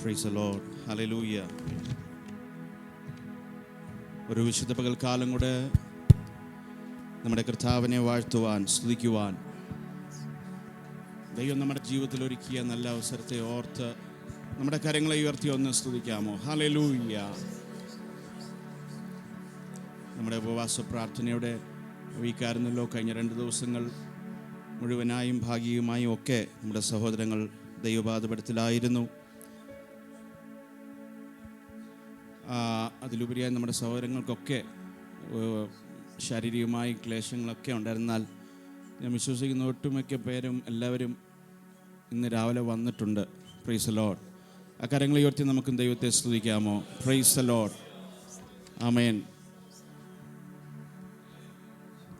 Praise the Lord. Hallelujah. ഒരു വിശുദ്ധ പകൽക്കാലം കൂടെ നമ്മുടെ കർത്താവിനെ വാഴ്ത്തുവാൻ, സ്തുതിക്കുവാൻ ദൈവം നമ്മുടെ ജീവിതത്തിൽ ഒരുക്കിയ നല്ല അവസരത്തെ ഓർത്ത് നമ്മുടെ കരങ്ങളെ ഉയർത്തി ഒന്ന് സ്തുതിക്കാമോ? ഹല്ലേലൂയ. നമ്മുടെ ഉപവാസ പ്രാർത്ഥനയുടെ വീക്കായിരുന്നല്ലോ കഴിഞ്ഞ 2 ദിവസങ്ങൾ. മുഴുവനായും ഭാഗികമായും ഒക്കെ നമ്മുടെ സഹോദരങ്ങൾ ദൈവപാദപീഠത്തിലായിരുന്നു. അതിലുപരിയായി നമ്മുടെ സഹോദരങ്ങൾക്കൊക്കെ ശാരീരികമായി ക്ലേശങ്ങളൊക്കെ ഉണ്ടായിരുന്നാൽ ഞാൻ വിശ്വസിക്കുന്ന ഒട്ടുമിക്ക പേരും എല്ലാവരും ഇന്ന് രാവിലെ വന്നിട്ടുണ്ട്. Praise the lord. ആ കരങ്ങളെ ഉയർത്തി നമുക്കും ദൈവത്തെ സ്തുതിക്കാമോ? Praise the lord. ആമേൻ.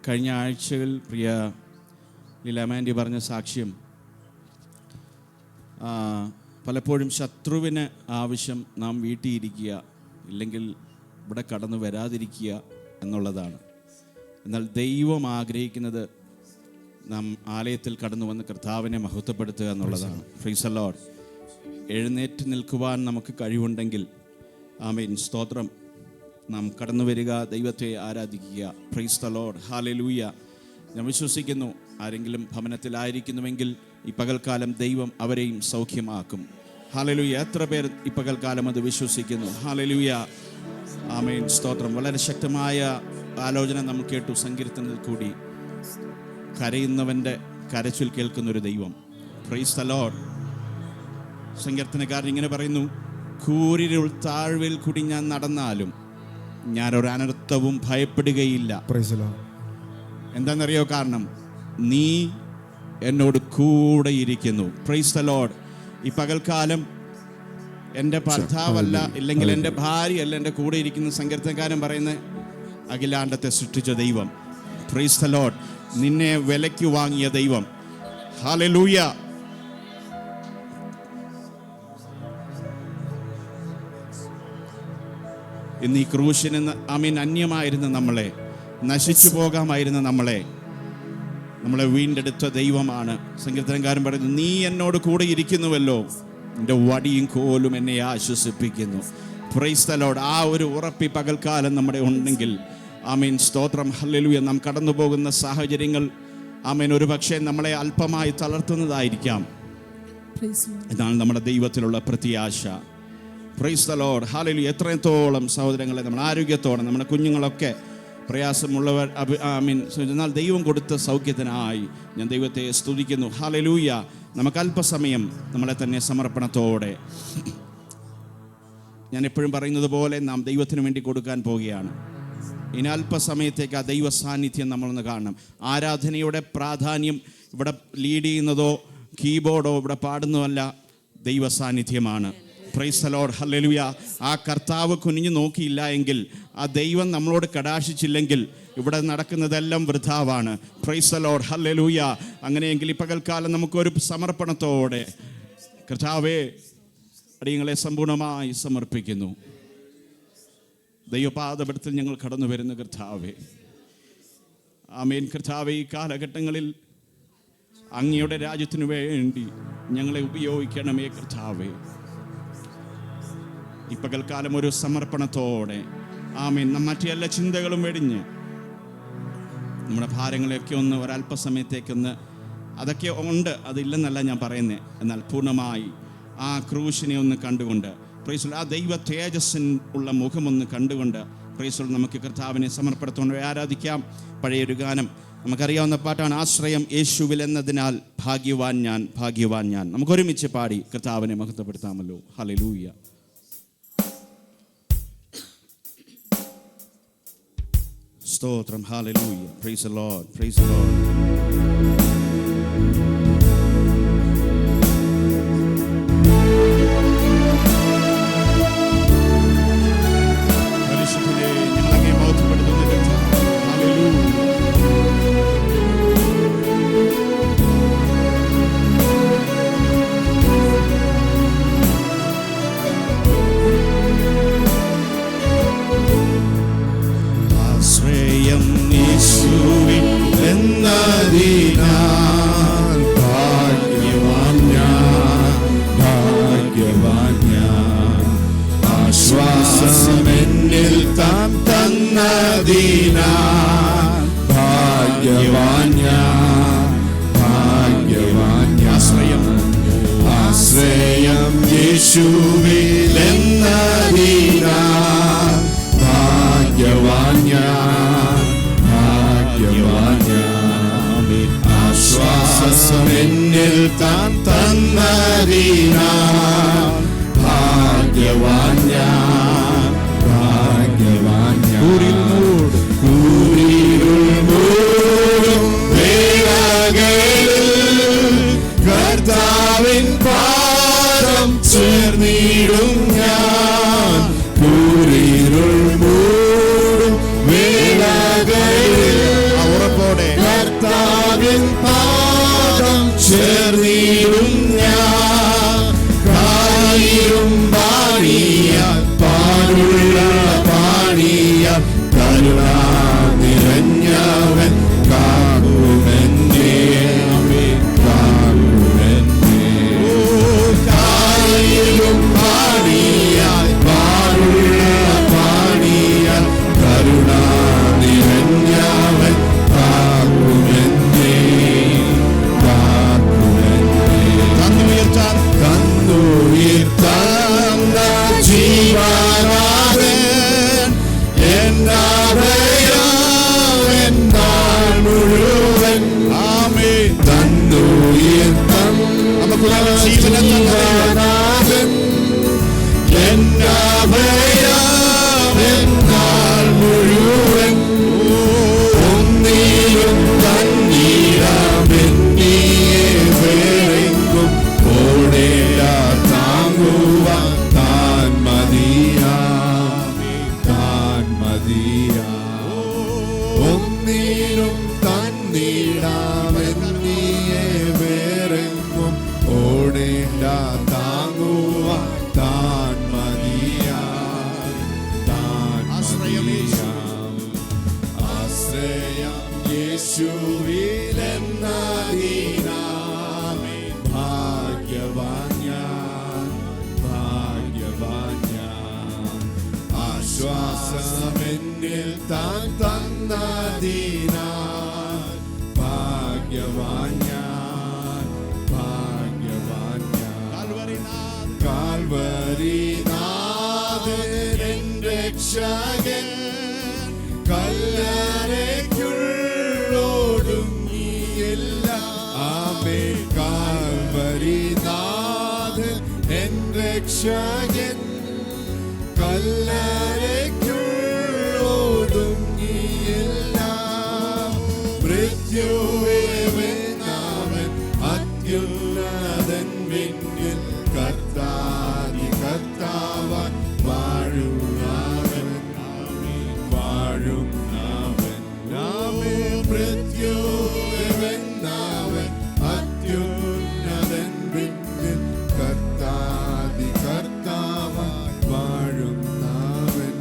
കഴിഞ്ഞ ആഴ്ചകൾ പ്രിയ ലീലാമാൻഡി പറഞ്ഞ സാക്ഷ്യം, പലപ്പോഴും ശത്രുവിന് ആവശ്യം നാം വീട്ടിയിരിക്കുക, ഇല്ലെങ്കിൽ ഇവിടെ കടന്നു വരാതിരിക്കുക എന്നുള്ളതാണ്. എന്നാൽ ദൈവം ആഗ്രഹിക്കുന്നത് നാം ആലയത്തിൽ കടന്നു വന്ന് കർത്താവിനെ മഹത്വപ്പെടുത്തുക എന്നുള്ളതാണ്. Price the Lord. എഴുന്നേറ്റ് നിൽക്കുവാൻ നമുക്ക് കഴിവുണ്ടെങ്കിൽ ആമേൻ, സ്തോത്രം, നാം കടന്നു വരിക, ദൈവത്തെ ആരാധിക്കുക. Price the lord. ഹല്ലേലൂയ. ഞാൻ വിശ്വസിക്കുന്നു ആരെങ്കിലും ഭവനത്തിലായിരിക്കുന്നുവെങ്കിൽ ഈ പകൽക്കാലം ദൈവം അവരെയും സൗഖ്യമാക്കും. ഹല്ലേലൂയ. എത്ര പേർ ഈ പകൽക്കാലം അത് വിശ്വസിക്കുന്നു? ഹല്ലേലൂയ. ആമേൻ, സ്തോത്രം. വളരെ ശക്തമായ ആലോചന നമ്മൾ കേട്ടു സങ്കീർത്തനത്തിൽ കൂടി. കരയുന്നവൻ്റെ കരച്ചിൽ കേൾക്കുന്നൊരു ദൈവം. Price the Lord. സങ്കീർത്തനക്കാരൻ ഇങ്ങനെ പറയുന്നു, കൂരിരുൾ താഴ്വയിൽ കൂടി ഞാൻ നടന്നാലും ഞാനൊരു അനർത്ഥവും ഭയപ്പെടുകയില്ല. എന്താണെന്നറിയോ? കാരണം നീ എന്നോട് കൂടെ ഇരിക്കുന്നു. Price the lord. ഈ പകൽക്കാലം എൻ്റെ ഭർത്താവല്ല, ഇല്ലെങ്കിൽ എൻ്റെ ഭാര്യയല്ല എൻ്റെ കൂടെ ഇരിക്കുന്ന സങ്കീർത്തനക്കാരൻ പറയുന്ന അഖിലാണ്ടത്തെ സൃഷ്ടിച്ച ദൈവം. Price the Lord. നിന്നെ വിലയ്ക്ക് വാങ്ങിയ ദൈവം. ഹല്ലേലൂയ. ഇന്ന് ഈ ക്രൂശിന് അന്യമായിരുന്ന നമ്മളെ, നശിച്ചു പോകാമായിരുന്ന നമ്മളെ വീണ്ടെടുത്ത ദൈവമാണ്. സങ്കീർത്തനക്കാരൻ പറയുന്നു, നീ എന്നോട് കൂടെ ഇരിക്കുന്നുവല്ലോ, എൻ്റെ വടിയും കോലും എന്നെ ആശ്വസിപ്പിക്കുന്നു. Price the lord. ആ ഒരു ഉറപ്പി പകൽക്കാലം നമ്മുടെ ഉണ്ടെങ്കിൽ ആമേൻ, സ്തോത്രം, ഹല്ലേലൂയ. നാം കടന്നു പോകുന്ന സാഹചര്യങ്ങൾ ആമേൻ ഒരു പക്ഷേ നമ്മളെ അല്പമായി തളർത്തുന്നതായിരിക്കാം. ഇതാണ് നമ്മുടെ ദൈവത്തിലുള്ള പ്രത്യാശ. Price the lord. ഹല്ലേലൂയ. എത്രത്തോളം സഹോദരങ്ങളെ നമ്മൾ ആരോഗ്യത്തോടെ, നമ്മുടെ കുഞ്ഞുങ്ങളൊക്കെ പ്രയാസമുള്ളവർ എന്നാൽ ദൈവം കൊടുത്ത സൗഖ്യത്തിനായി ഞാൻ ദൈവത്തെ സ്തുതിക്കുന്നു. ഹല്ലേലൂയ. നമുക്ക് അല്പസമയം നമ്മളെ തന്നെ സമർപ്പണത്തോടെ, ഞാൻ എപ്പോഴും പറയുന്നത് പോലെ നാം ദൈവത്തിന് വേണ്ടി കൊടുക്കാൻ പോവുകയാണ്. ഇനി അല്പസമയത്തേക്ക് ആ ദൈവ സാന്നിധ്യം നമ്മളൊന്ന് കാണണം. ആരാധനയുടെ പ്രാധാന്യം ഇവിടെ ലീഡ് ചെയ്യുന്നതോ കീബോർഡോ ഇവിടെ പാടുന്നതല്ല, ദൈവ സാന്നിധ്യമാണ്. Price the lord. ഹല്ലേലൂയ. ആ കർത്താവ് കുനിഞ്ഞു നോക്കിയില്ല എങ്കിൽ, ആ ദൈവം നമ്മളോട് കടാക്ഷിച്ചില്ലെങ്കിൽ ഇവിടെ നടക്കുന്നതെല്ലാം വൃഥാവാണ്. Praise the lord. ഹല്ലേലൂയ. അങ്ങനെയെങ്കിൽ ഈ പകൽക്കാലം നമുക്കൊരു സമർപ്പണത്തോടെ, കർത്താവേ, അടിയങ്ങളെ സമ്പൂർണ്ണമായി സമർപ്പിക്കുന്നു. ദൈവപാദപീഠത്തിൽ ഞങ്ങൾ കടന്നു വരുന്ന കർത്താവേ, ആമേൻ. കർത്താവേ, ഈ കാലഘട്ടങ്ങളിൽ അങ്ങയുടെ രാജ്യത്തിനു വേണ്ടി ഞങ്ങളെ ഉപയോഗിക്കണമേ കർത്താവേ. ഈ പകൽക്കാലം ഒരു സമർപ്പണത്തോടെ ആമേൻ, മറ്റു എല്ലാ ചിന്തകളും വെടിഞ്ഞ് നമ്മുടെ ഭാരങ്ങളെയൊക്കെ ഒന്ന് ഒരല്പസമയത്തേക്കൊന്ന്, അതൊക്കെ ഉണ്ട്, അതില്ലെന്നല്ല ഞാൻ പറയുന്നത്, എന്നാൽ പൂർണ്ണമായി ആ ക്രൂശിനെ ഒന്ന് കണ്ടുകൊണ്ട്, പ്രൈസ് ആ ദൈവ തേജസ്സിൻ ഉള്ള മുഖമൊന്ന് കണ്ടുകൊണ്ട്, പ്രൈസ് നമുക്ക് കർത്താവിനെ സമർപ്പണത്തോടെ ആരാധിക്കാം. പഴയൊരു ഗാനം നമുക്കറിയാവുന്ന പാട്ടാണ്, ആശ്രയം യേശുവിൽ എന്നതിനാൽ ഭാഗ്യവാൻ ഞാൻ, ഭാഗ്യവാൻ ഞാൻ. നമുക്കൊരുമിച്ച് പാടി കർത്താവിനെ മഹത്വപ്പെടുത്താമല്ലോ. ഹല്ലേലൂയ. സ്തോത്രം. ഹല്ലേലൂയ. Praise the lord. Praise the lord. പരിശുദ്ധനെ ഞങ്ങൾ അങ്ങേ മഹത്വപ്പെടുത്തുന്നു കർത്താവേ. ഹല്ലേലൂയ. യേശുവിൽ എന്നതിനാൽ ആശ്വാസമെന്നിൽ താൻ തന്നതിനാൽ ഭാഗ്യവാൻ ഞാൻ, ഭാഗ്യവാൻ ഞാൻ. ആശ്രയം യേശുവിലെന്നതിനാൽ ഭാഗ്യവാൻ ഞാൻ, ഭാഗ്യവാൻ ഞാൻ. ആശ്വാസമെന്നിൽ താൻ തന്നതിനാൽ ഭാഗ്യവാൻ ഞാൻ, ഭാഗ്യവാൻ ഞാൻ. കൂരിരുൾ മൂടും വേളകളിൽ കർത്താവിൻ പാദം ചേർന്നിടും ഞാൻ. കൂരിരുൾ മൂടും വേളകളിൽ ഉറപ്പോടെ കർത്താവിൻ പാദം ചേർന്നിടും ഞാൻ. കായിരും പാടിയാൽ പാടുള്ള പാടിയാൽ കരുണ നിറഞ്ഞവൻ കാക്കുമെന്നേ, കാക്കുമെന്നേ. കായിരും പാടിയാൽ പാടുള്ള പാടിയാൽ കരുണ നിറഞ്ഞവൻ കാക്കുമെന്നേ, കാക്കുമെന്നേ. തന്നുയർത്താൻ ജീവനാഥൻ എന്നാൾ മുഴുവൻ. ആമേൻ. തന്നുയർത്താൻ ജീവനാഥൻ എന്നാൾ മുഴുവൻ. ഒന്നിലും തന്നീരാമെന്നിയെ വേറെങ്കും ഓടേണ്ട താങ്ങുവാൻ താൻ മതിയാ, താൻ മതിയാ. ഒന്നിലും തന്നീടാമെന്നിയെ വേറെങ്കും ഓടേണ്ട താങ്ങുവാൻ താൻ മതിയാ, താൻ മതിയാ. ആശ്രയം യേശുവിലെന്നതിനാൽ ഭാഗ്യവാൻ ഞാൻ, ഭാഗ്യവാൻ ഞാൻ. ആശ്വാസമെന്നിൽ താൻ തന്നതിനാൽ ഭാഗ്യവാൻ ഞാൻ, ഭാഗ്യവാൻ ഞാൻ. കാൽവരിനാഥൻ എൻ രക്ഷകൻ കല്ലറയ്ക്കുള്ളൊടുങ്ങിയില്ല. ആമേൻ. കാൽവരിനാഥൻ എൻ രക്ഷകൻ കല്ലറയ്ക്കുള്ളൊടുങ്ങിയില്ല. മൃത്യുവെന്നവൻ അത്യുന്നതൻ വിണ്ണിൽ കർത്താതി കർത്താവാൻ വാഴുന്നവൻ, വാഴുന്നവൻ. മൃത്യുവെന്നവൻ അത്യുന്നതൻ വിണ്ണിൽ കർത്താതി കർത്താവാൻ വാഴുന്നവൻ,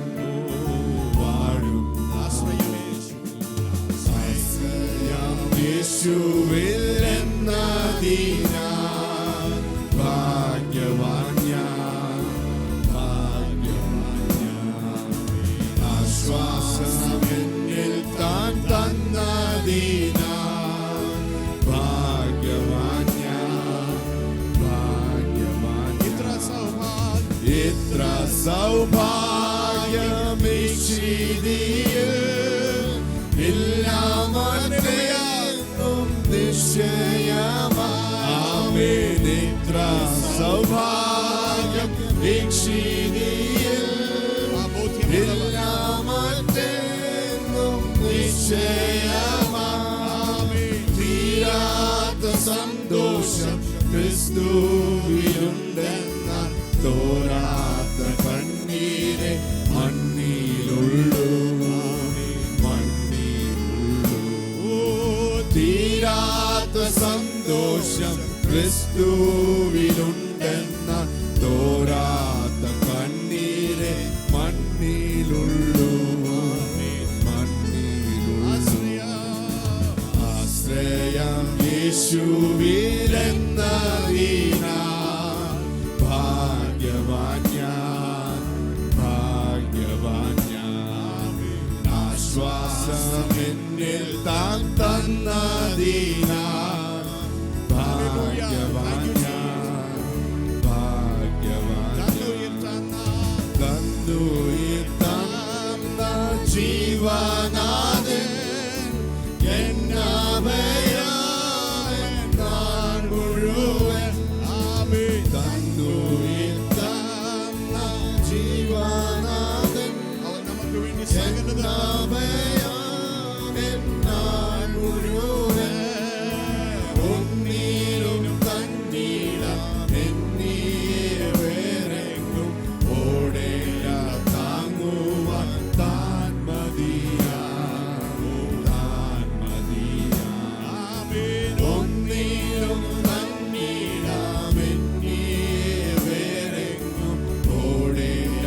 യേശുവിലെന്നതിനാൽ ഭാഗ്യവാൻ ഞാൻ, ഭാഗ്യവാൻ ഞാൻ. ആശ്വാസമെന്നിൽ താൻ തന്നതിനാൽ ഭാഗ്യവാൻ ഞാൻ, ഭാഗ്യവാൻ. ഇത്ര സൗഭാഗ്യമീക്ഷിതിയിൽ ഇല്ലാമൊന്നും നിശ്ചയമാമേൻ. ഇത്ര സൗഭാഗ്യം വീക്ഷിതിയിൽ ഇല്ലാമൊന്നും നിശ്ചയമാമേൻ. തീരാത്ത സന്തോഷം ക്രിസ്തുവിലുണ്ടെന്ന തോരാത്ത കണ്ണീരെ മണ്ണിലുള്ളൂ, മണ്ണിലുള്ളൂ. തീരാത്ത സന്തോഷം ക്രിസ്തുവിലുണ്ടെന്ന തോരാത്ത കണ്ണീരെ മണ്ണിലുള്ളൂ, മണ്ണിലുള്ളൂ. ആശ്രയം യേശുവിലെന്നതിനാൽ ഭാഗ്യവാൻ ഞാൻ, ഭാഗ്യവാൻ. എന്നിൽ താൻ തന്നതിനാൽ ഭാഗ്യവാൻ ഞാൻ, ഭാഗ്യവാൻ തന്നുയർത്തന്ന ജീവനാഥൻ എന്നഭയം നാൾ മുഴുവൻ തന്നുയർത്തന്ന ജീവനാഥൻ നമുക്ക് വേണ്ടി സകലതും എന്നാൾ മുഴുവൻ ഒന്നിലും തന്നിടാം എന്നീ വേറെങ്ങും ഓടേണ്ട താങ്ങുവാൻ താൻ മതിയാകും, താൻ മതിയാകും. ഒന്നിലും തന്നിടാം എന്നീ വേറെങ്ങും ഓടേണ്ട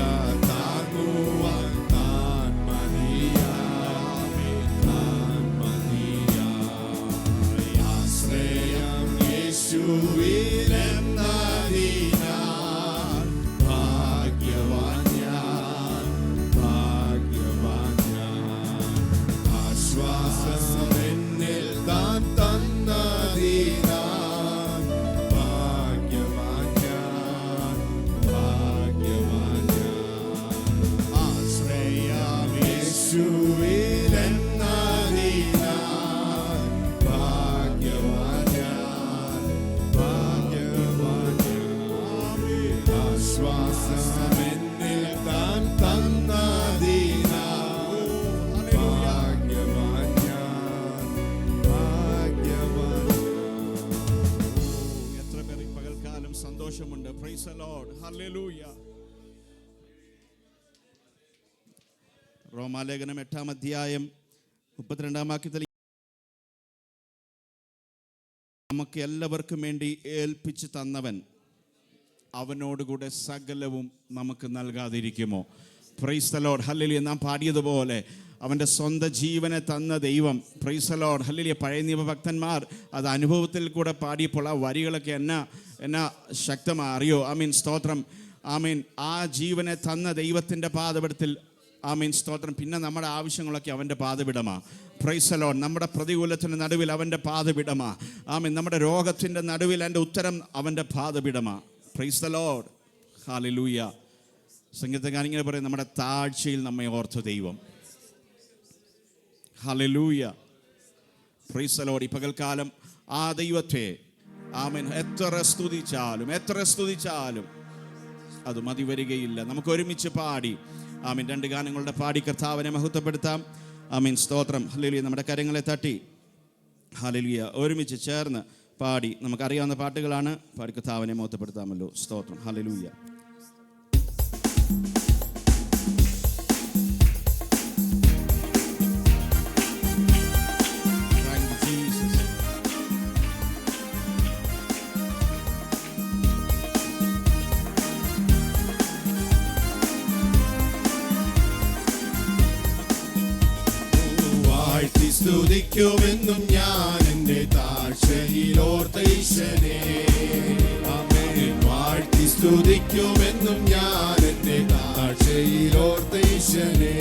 താങ്ങുവാൻ താൻ മതിയാകും, താൻ മതിയാകും. ആശ്രയം യേശുവിലെന്നതിനാൽ ഭാഗ്യവാൻ ഞാൻ, ഭാഗ്യവാൻ ഞാൻ. ആശ്വാസം എന്നിൽ താൻ തന്നതിനാൽ ഭാഗ്യവാൻ ഞാൻ, ഭാഗ്യവാൻ ഞാൻ. ആശ്രയം യേശുവിലെന്നതിനാൽ ഭാഗ്യവാൻ ഞാൻ, ഭാഗ്യവാൻ ഞാൻ. ആശ്വാസം എന്നിൽ താൻ തന്നതിനാൽ ഭാഗ്യവാൻ ഞാൻ, ഭാഗ്യവാൻ ഞാൻ. എത്ര പേർ ഈ പകൽക്കാലം സന്തോഷമുണ്ട്? Price the lord, hallelujah. റോമാലേഖനം 8-ാം അധ്യായം 32-ാം വാക്യത്തിൽ നമുക്ക് എല്ലാവർക്കും വേണ്ടി ഏൽപ്പിച്ചു തന്നവൻ അവനോടുകൂടെ സകലവും നമുക്ക് നൽകാതിരിക്കുമോ? പ്രൈസ് ദി ലോർഡ്, ഹല്ലേലൂയ. നാം പാടിയതുപോലെ അവൻ്റെ സ്വന്തം ജീവനെ തന്ന ദൈവം, പ്രൈസ് ദി ലോർഡ്, ഹല്ലേലൂയ. പഴയ നിയമഭക്തന്മാർ അത് അനുഭവത്തിൽ കൂടെ പാടിയപ്പോൾ ആ വരികളൊക്കെ എന്നാ ശക്തമാ അറിയോ? ആമീൻ, സ്തോത്രം. ആമീൻ. ആ ജീവനെ തന്ന ദൈവത്തിൻ്റെ പാദപീഠത്തിൽ, ആമീൻ, സ്തോത്രം. പിന്നെ നമ്മുടെ ആവശ്യങ്ങളൊക്കെ അവൻ്റെ പാദപീഠമാ. Praise the Lord. നമ്മുടെ പ്രതികൂലത്തിൻ്റെ നടുവിൽ അവൻ്റെ പാദപീഠമാ. ആമീൻ. നമ്മുടെ രോഗത്തിൻ്റെ നടുവിൽ എൻ്റെ ഉത്തരം അവൻ്റെ പാദപീഠമാ. പ്രൈസ് ദി ലോർഡ്, ഹല്ലേലൂയ. സംഗീതക്കാരൻ ഇങ്ങനെ പറയും, നമ്മുടെ താഴ്ചയിൽ നമ്മെ ഓർത്ത ദൈവം. ഹല്ലേലൂയ, പ്രൈസ് ദി ലോർഡ്. ഈ പകൽക്കാലം ആ ദൈവത്തെ, ആമീൻ, എത്ര സ്തുതിച്ചാലും അത് മതി വരികയില്ല. നമുക്ക് ഒരുമിച്ച് പാടി, ആമീൻ, 2 ഗാനങ്ങളുടെ പാടി കർത്താവിനെ മഹത്വപ്പെടുത്താം. ആമീൻ, സ്തോത്രം, ഹല്ലേലൂയ. നമ്മുടെ കരങ്ങളെ തട്ടി, ഹല്ലേലൂയ, ഒരുമിച്ച് ചേർന്ന് പാടി. നമുക്കറിയാവുന്ന പാട്ടുകളാണ്. പാടി കർത്താവിനെ മഹത്വപ്പെടുത്താമല്ലോ. സ്തോത്രം, ഹല്ലേലൂയ. വാഴ്ത്തി സ്തുതിക്കുമെന്നും ഞാൻ എൻ്റെ താഴ്ചയിലോർത്ത ഈശനെ. ആമേൻ. വാഴ്ത്തി സ്തുതിക്കുമെന്നും ഞാൻ എൻ്റെ താഴ്ചയിലോർത്ത ഈശനെ.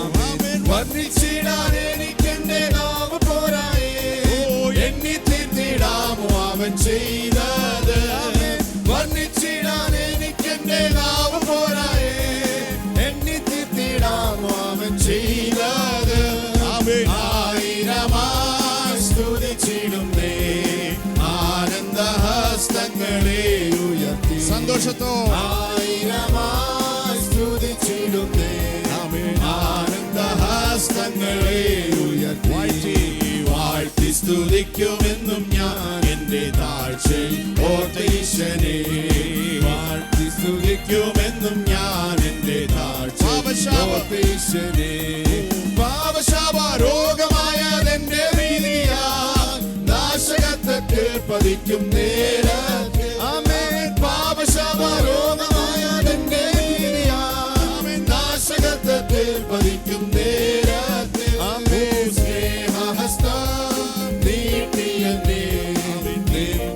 ആമേൻ. വർണ്ണിച്ചിടാൻ എനിക്കെന്റെ നാവ് പോരായേ, എണ്ണി തീർത്തിടാമോ അവൻ ചെയ്തത്. വർണ്ണിച്ചിടാൻ എനിക്കെന്റെ നാവ് പോരായേ, എണ്ണി തീർത്തിടാമോ അവൻ ചെയ്തത്. ആയിരമായി സ്തുതിച്ചിടുന്നേ, ആനന്ദഹസ്തങ്ങളെ ഉയർത്തി സന്തോഷത്തോ. ആയിരമായി സ്തുതിച്ചിടുന്നേ, ആനന്ദഹസ്തങ്ങളെ ഉയർത്തി. വാഴ്ത്തി സ്തുതിക്കുമെന്നും ഞാൻ എൻ്റെ താഴ്ചയിൽ ഓർത്ത ഈശനെ. വാഴ്ത്തി സ്തുതിക്കുമെന്നും ഞാൻ എൻ്റെ താഴ്ചയിൽ ഓർത്ത ഈശനെ. പാപശാപരോഗമായതെന്റെ വീതിയാൽ നാശകത്തിൽ പതിക്കും നേരത്ത്. ആമേൻ. പാപശാപരോഗമായതെന്റെ വീതിയാൽ നാശകത്തിൽ പതിക്കും നേരത്ത്. ആമേൻ. സ്നേഹഹസ്തം നീട്ടിയെന്നെ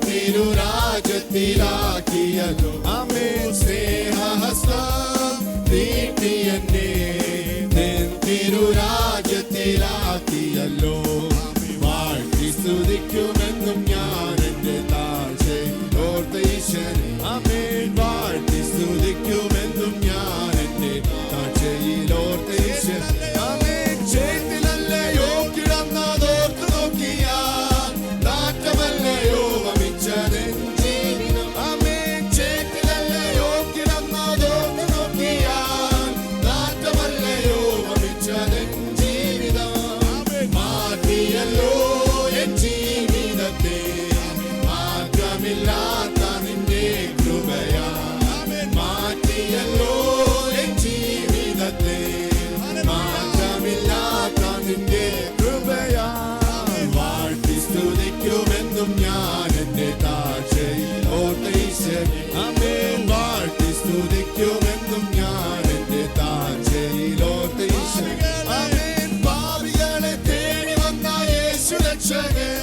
തിരുരാജ്യത്തിലാക്കിയല്ലോ. ആമേൻ. സ്നേഹഹസ്തം നീട്ടിയെന്നെ തിരുരാജ്യത്തിൽ നീട്ടിയല്ലോ. വാഴ്ത്തി സ്തുതിക്കുമെന്നും ഞാൻ എന്റെ താഴ്ചയോർത്ത ഈശനെ. ആമേൻ. വാഴ്ത്തി സ്തുതിക്കുമെന്നും ഞാൻ എന്റെ താഴ്ചയിലോർത്ത ഈശനെ. ആമേൻ. ചേറ്റിലല്ലയോ കിടന്നതോർത്തു നോക്കിയാൽ നാറ്റമല്ലയോ വമിച്ചതെൻ ജീവിതം. ആമേൻ. ചേറ്റിലല്ലയോ കിടന്നതോർത്തു നോക്കിയാൽ നാറ്റമല്ലയോ വമിച്ചതെൻ ജീവിതം. മാറ്റിയല്ലോ എൻ ജീവിതത്തെ മാറ്റമില്ലാത്ത നിന്റെ കൃപയാ. മാറ്റിയല്ലോ എൻ ജീവിതത്തെ മാറ്റമില്ലാത്ത നിന്റെ കൃപയാ. വാഴ്ത്തി സ്തുതിക്കുമെന്നും ഞാൻ എന്റെ താഴ്ചയിൽ ഓർത്ത ഈശനെ. ആമേൻ. വാഴ്ത്തി സ്തുതിക്കുമെന്നും ഞാൻ എന്റെ താഴ്ചയിൽ ഓർത്ത ഈശനെ. ആമേൻ. പാപികളെ തേടി വന്ന യേശു രക്ഷകൻ,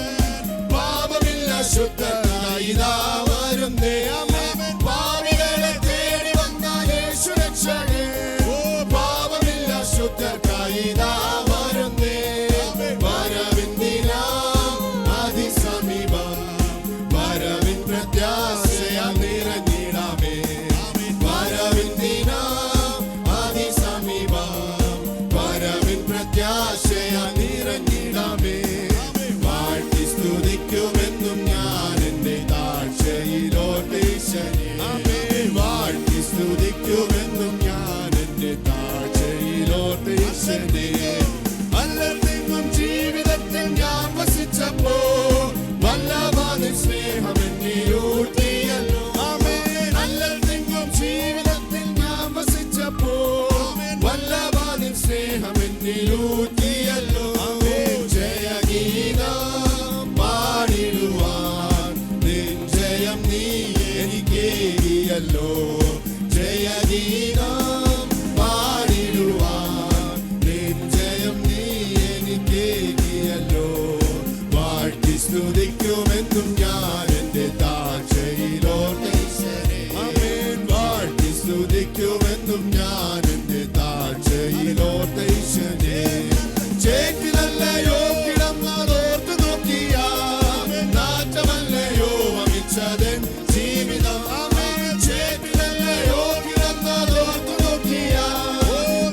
പാപമില്ല ശുദ്ധനായി ഇതാ വരുന്നേ. ആമേൻ. പാപികളെ തേടി വന്ന യേശു രക്ഷകൻ, പാപമില്ല ശുദ്ധനായി ഇതാ വരുന്നേ. വരവിന്ദിനാം അതിസമീപം, വരവിൻ പ്രത്യാശയാ നിറഞ്ഞിടാമേ. വരവിന്ദിനാം അതിസമീപം, വരവിൻ പ്രത്യാശയാ നിറഞ്ഞിടാമേ. വാഴ്ത്തി സ്തുതിക്കുമെന്നും ഞാൻ എന്റെ താഴ്ചയിലോർത്ത ഈശനെ. ആമേൻ. വാഴ്ത്തി സ്തുതിക്കുമെന്നും ഞാൻ എന്റെ താഴ്ചയിലോർത്ത ഈശനെ. അല്ലെങ്കിലും ജീവിതത്തിൽ ഞാൻ വസിച്ചപ്പോ വല്ലഭാനിൻ സ്നേഹം എന്നിലൂട്ടിയല്ലോ. ആമേൻ. അല്ലെങ്കിലും ജീവിതത്തിൽ ഞാൻ വസിച്ചപ്പോ വല്ലഭാനിൻ സ്നേഹം എന്നിലൂട്ടിയല്ലോ. ആമേൻ. ജയഗീതം പാടിടുവാൻ നിൻ ജയം നീ എനിക്കേകിയല്ലോ. ജയഗീതം പാടിടുവാൻ നിൻ ജയം നീ എനിക്കേകിയല്ലോ. വാഴ്ത്തി സ്തുതിക്കുമെന്നും ഞാൻ എന്റെ താഴ്ചയിലോർത്ത ഈശനെ. ആമേൻ. വാഴ്ത്തി സ്തുതിക്കുമെന്നും ഞാൻ എന്റെ താഴ്ചയിലോർത്ത ഈശനെ. ചേറ്റിലല്ലയോ കിടന്നതോർത്തു നോക്കിയാൽ നാറ്റമല്ലയോ വമിച്ചതെൻ ജീവിതം. ആമേൻ. ചേറ്റിലല്ലയോ കിടന്നതോർത്തു നോക്കിയാൽ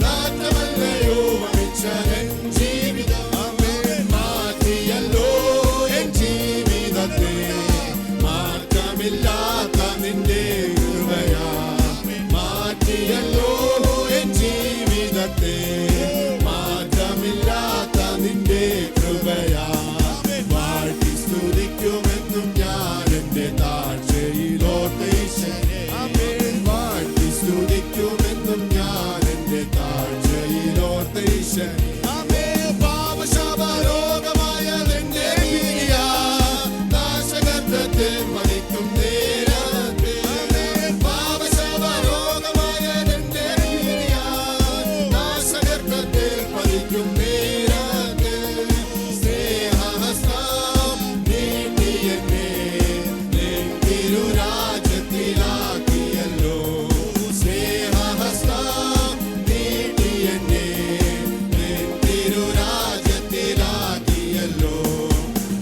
നാറ്റമല്ലയോ വമിച്ചതെൻ ജീവിതം. ആമേൻ. മാറ്റിയല്ലോ എൻ ജീവിതത്തെ മാറ്റമില്ലാത്ത നിന്റെ കൃപയാ. മാറ്റിയല്ലോ എൻ ജീവിതത്തെ മാറ്റമില്ലാത്ത നിന്റെ കൃപയാ. വാഴ്ത്തി സ്തുതിക്കുമെന്നും ഞാൻ എന്റെ താഴ്ചയിലോർത്ത ഈശനെ. ആമേൻ. വാഴ്ത്തി സ്തുതിക്കുമെന്നും ഞാൻ എന്റെ താഴ്ചയിലോർത്ത ഈശനെ. ആമേൻ. പാപശാപരോഗമായതെന്റെ പീഡിയാ, നാശകത്വത്തിൽ മരിക്കും നേരത്തെ. ആമേൻ. പാപശാപരോഗമായതെന്റെ പീഡിയാ, നാശകത്വത്തിൽ മരിക്കും നേരത്തെ. സ്നേഹഹസ്തം നീട്ടി എന്നെ നിൻ തിരുരാജ്യത്തിലാക്കിയല്ലോ. സ്നേഹഹസ്തം നീട്ടി എന്നെ നിൻ തിരുരാജ്യത്തിലാക്കിയല്ലോ.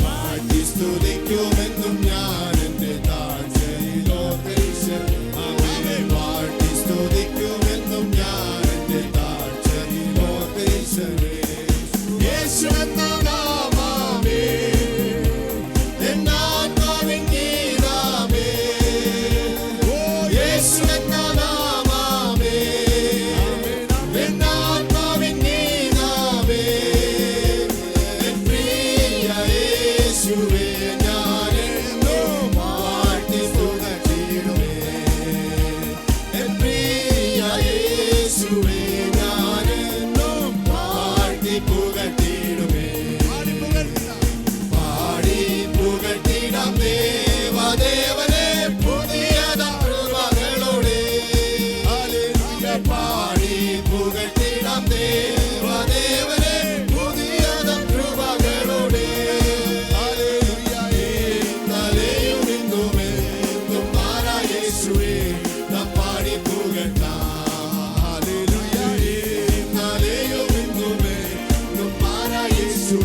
വാഴ്ത്തി സ്തുതിക്കുമെന്നും ഞാൻ എന്റെ താഴ്ചയിലോർത്ത ഈശനെ. ആമേൻ. വാഴ്ത്തി സ്തുതിക്കുമെന്നും ഞാൻ എന്റെ താഴ്ചയിലോർത്ത ഈശനെ. യേശു എന്ന നാമമേ എന്നാത്മാവിൻ ഗീതമേ. യേശു എന്ന നാമമേ എന്നാത്മാവിൻ ഗീതമേ. എൻ പ്രിയ യേശുവേ ഞാനെന്നും വാഴ്ത്തി സ്തുതിച്ചിടുമേ. എൻ പ്രിയ യേശുവേ ഞാനെന്നും വാഴ്ത്തി പുകഴ്ത്തിടുമേ. പാടി പുകഴ്ത്തിടാം ദേവദേവനെ പുതിയതാം കൃപകളോടെ. ഹല്ലേലൂയ. പാടി പുകഴ്ത്തിടാം ദേവദേവനെ പുതിയതാം കൃപകളോടെ. ഹല്ലേലൂയ. ഇന്നലെയും ഇന്നുമെന്നും മാറാ യേശുവേ നാം പാടി പുകഴ്ത്താം. ഹല്ലേലൂയ. ഇന്നലെയും ഇന്നുമെന്നും മാറാ യേശുവേ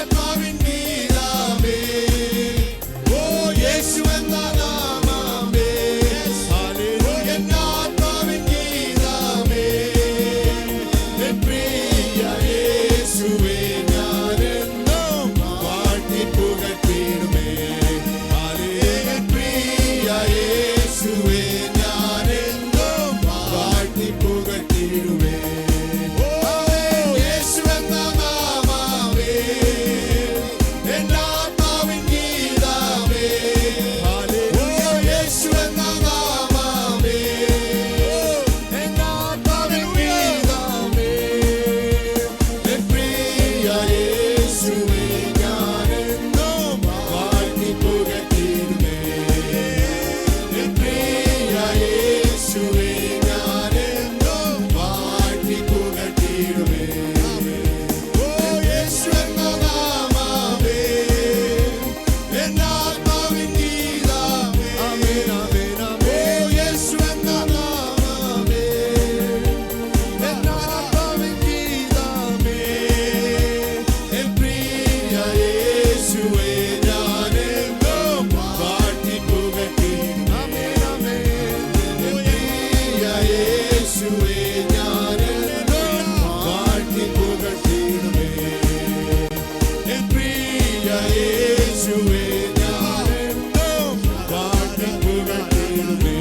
ആത്മാവിൻ ഗീതമേ, ഓ യേശു എന്ന നാമമേ, ഹല്ലേലൂയ എൻ ആത്മാവിൻ ഗീതമേ, എൻ പ്രിയ യേശുവേ ഞാനെന്നും വാഴ്ത്തി പുകഴ്ത്തിയിടുമേ, ഹല്ലേലൂയ എൻ പ്രിയ യേശുവേ ഞാനെന്നും വാഴ്ത്തി പുകഴ്ത്തിയിടുമേ. യേശു എന്ന നാമമേ, എൻ ആത്മാവിൻ ഗീതമേ, ഹല്ലേലൂയ യേശു എന്ന നാമമേ, എൻ ആത്മാവിൻ ഗീതമേ, എൻ പ്രിയ യേശുവേ ഞാനെന്നും വാഴ്ത്തി പുകഴ്ത്തിയിടുമേ, എൻ പ്രിയ യേശുവേ ഞാനെന്നും വാഴ്ത്തി പുകഴ്ത്തിയിടുമേ. ഓ യേശു എന്ന നാമമേ, എൻ ആത്മാവിൻ ഗീതമേ, ആമേൻ ആമേൻ ആമേൻ. ഓ യേശു എന്ന നാമമേ, എൻ ആത്മാവിൻ ഗീതമേ, എൻ പ്രിയ യേശുവേ ഞാനെന്നും വാഴ്ത്തി പുകഴ്ത്തിയിടുമേ, ആമേൻ ആമേൻ. എൻ പ്രിയ യേശുവേ ഞാനെന്നും വാഴ്ത്തി പുകഴ്ത്തിയിടുമേ, എൻ പ്രിയ യേശുവേ ഞാനെന്നും വാഴ്ത്തി പുകഴ്ത്തിയിടുമേ,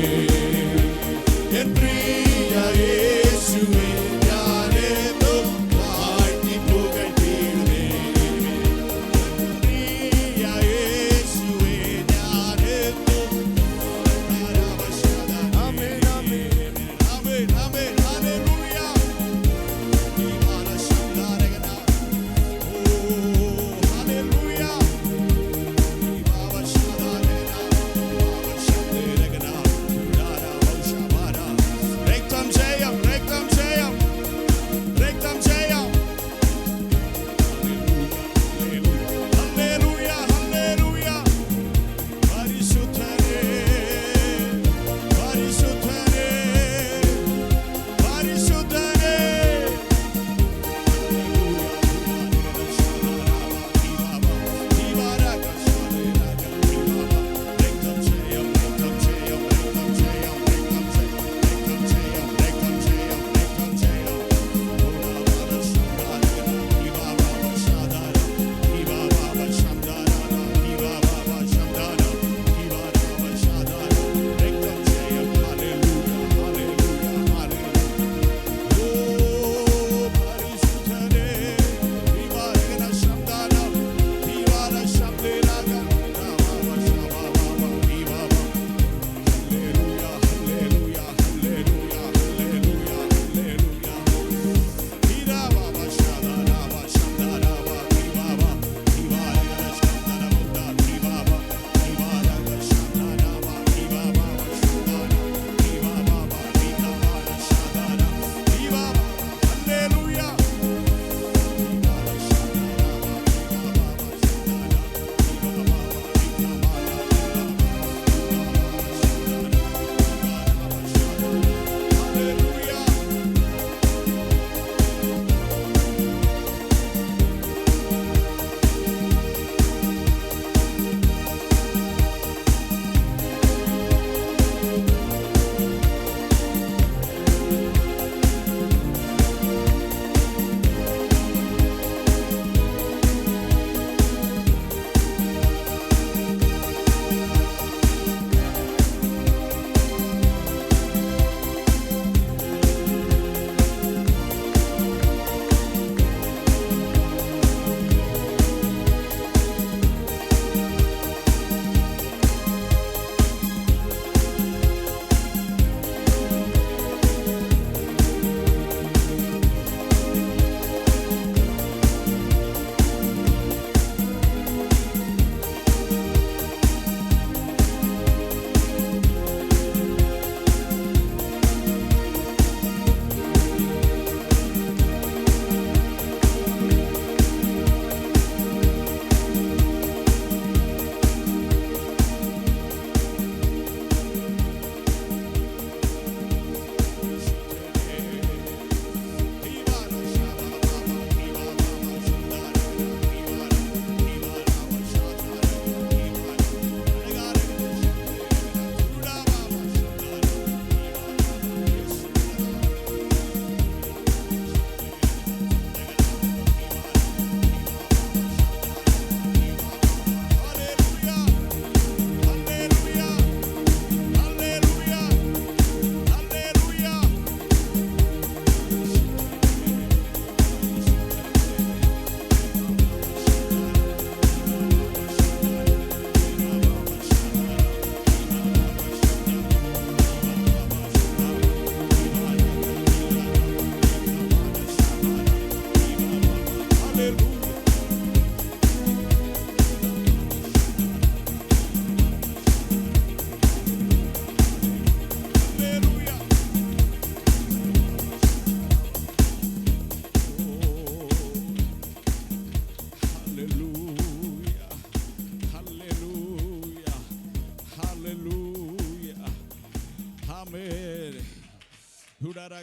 എൻ പ്രിയ യേശുവേ ഞാനെന്നും വാഴ്ത്തി പുകഴ്ത്തിയിടുമേ, പ്രിയ യേശുവേ ഞാനെന്നും. ആമേൻ ആമേൻ ആമേൻ ആമേൻ ഹല്ലേലൂയ. ഓ ഹല്ലേലൂയ.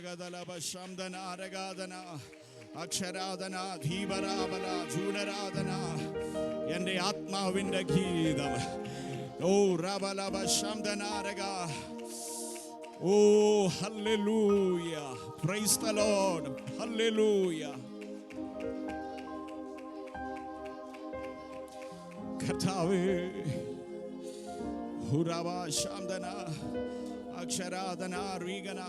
രഗദലബ ശംദന രഗാദന അക്ഷരാധന ധീപരാബല ജൂഡരാധന എൻ്റെ ആത്മാവിൻ്റെ ഗീതം. ഓ റബലബ ശംദന രഗ. ഓ ഹല്ലേലൂയ, പ്രൈസ് ദി ലോർഡ്, ഹല്ലേലൂയ. കർത്താവേ, ഹുറവ ശംദന അക്ഷരാധന റീഗന.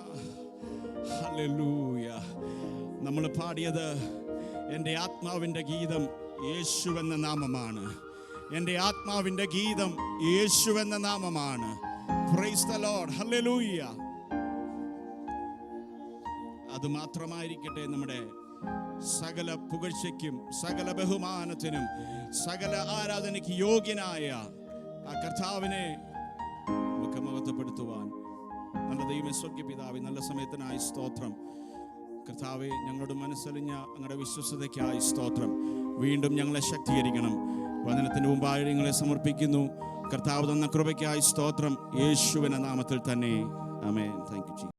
ഹല്ലേലൂയ. നമ്മൾ പാടിയത് എൻ്റെ ആത്മാവിൻ്റെ ഗീതം യേശുവെന്ന നാമമാണ്. എൻ്റെ ആത്മാവിൻ്റെ ഗീതം യേശുവെന്ന നാമമാണ്. Price the lord, hallelujah. അത് മാത്രമായിരിക്കട്ടെ നമ്മുടെ സകല പുകഴ്ചയ്ക്കും സകല ബഹുമാനത്തിനും സകല ആരാധനയ്ക്ക് യോഗ്യനായ ആ കർത്താവിനെ നമുക്ക് മഹത്വപ്പെടുത്തുവാൻ. നല്ല ദൈവമേ, സ്വർഗ്ഗ പിതാവേ, നല്ല സമയത്തിനായി സ്തോത്രം. കർത്താവെ, ഞങ്ങളുടെ മനസ്സലിഞ്ഞ അങ്ങയുടെ വിശ്വസ്തതയ്ക്കായി സ്തോത്രം. വീണ്ടും ഞങ്ങളെ ശക്തീകരിക്കണം. വചനത്തിന് മുമ്പായി ഞങ്ങളെ സമർപ്പിക്കുന്നു. കർത്താവ് തന്ന കൃപയ്ക്കായി സ്തോത്രം. യേശുവിന്റെ നാമത്തിൽ തന്നെ ആമേൻ. Thank you.